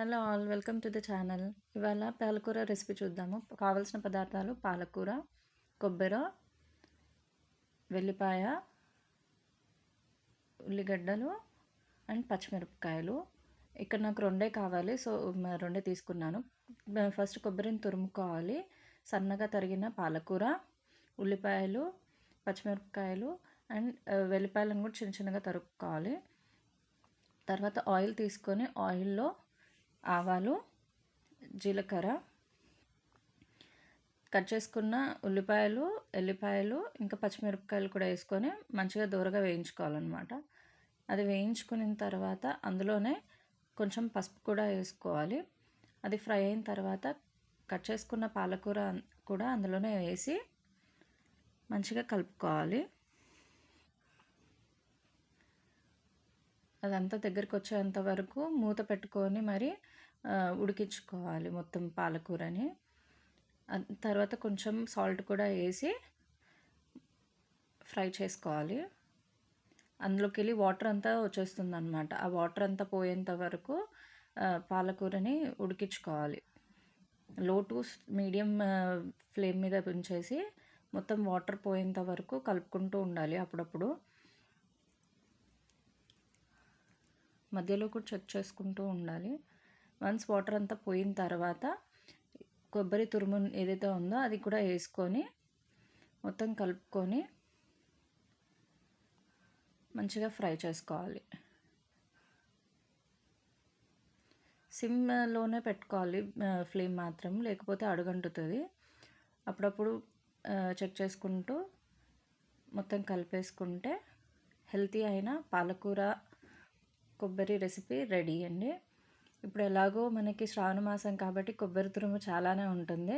Hello all welcome to the channel. ఇవాళ పాలకూర recipe చూద్దాము. కావలసిన పదార్థాలు పాలకూర, కొబ్బరి, వెల్లిపాయ, ఉల్లిగడ్డలు అండ్ పచ్చిమిరపకాయలు. ఇక్కడ నాకు రెండే కావాలి, సో రెండే తీసుకున్నాను. ఫస్ట్ కొబ్బరిని తురుముకోవాలి. సన్నగా తరిగిన పాలకూర, ఉల్లిపాయలు, పచ్చిమిరపకాయలు అండ్ వెల్లిపాయలను కూడా చిన్న చిన్నగా తరుక్కోవాలి. తర్వాత ఆయిల్ తీసుకొని ఆయిల్లో ఆవాలు, జీలకర్ర, కట్ చేసుకున్న ఉల్లిపాయలు, ఎల్లిపాయలు ఇంకా పచ్చిమిరపకాయలు కూడా వేసుకొని మంచిగా దూరగా వేయించుకోవాలన్నమాట. అది వేయించుకున్న తర్వాత అందులోనే కొంచెం పసుపు కూడా వేసుకోవాలి. అది ఫ్రై అయిన తర్వాత కట్ చేసుకున్న పాలకూర కూడా అందులోనే వేసి మంచిగా కలుపుకోవాలి. అదంతా దగ్గరికి వచ్చేంత వరకు మూత పెట్టుకొని మరి ఉడికించుకోవాలి మొత్తం పాలకూరని. తర్వాత కొంచెం సాల్ట్ కూడా వేసి ఫ్రై చేసుకోవాలి. అందులోకి వెళ్ళి వాటర్ అంతా వచ్చేస్తుంది అనమాట. ఆ వాటర్ అంతా పోయేంత వరకు పాలకూరని ఉడికించుకోవాలి. లో టు మీడియం ఫ్లేమ్ మీద ఉంచేసి మొత్తం వాటర్ పోయేంత వరకు కలుపుకుంటూ ఉండాలి. అప్పుడప్పుడు మధ్యలో కూడా చెక్ చేసుకుంటూ ఉండాలి. వన్స్ వాటర్ అంతా పోయిన తర్వాత కొబ్బరి తురుము ఏదైతే ఉందో అది కూడా వేసుకొని మొత్తం కలుపుకొని మంచిగా ఫ్రై చేసుకోవాలి. సిమ్లోనే పెట్టుకోవాలి ఫ్లేమ్ మాత్రం, లేకపోతే అడుగంటుతుంది. అప్పుడప్పుడు చెక్ చేసుకుంటూ మొత్తం కలిపేసుకుంటే హెల్తీ అయిన పాలకూర కొబ్బరి రెసిపీ రెడీ అండి. ఇప్పుడు ఎలాగో మనకి శ్రావణ మాసం కాబట్టి కొబ్బరి తురుము చాలానే ఉంటుంది.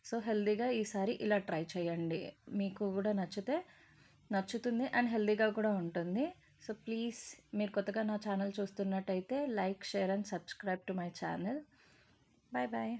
సో హెల్తీగా ఈసారి ఇలా ట్రై చేయండి. మీకు కూడా నచ్చుతుంది అండ్ హెల్తీగా కూడా ఉంటుంది. సో ప్లీజ్ మీరు కొత్తగా నా ఛానల్ చూస్తున్నట్టయితే like, share and subscribe to my channel. Bye bye.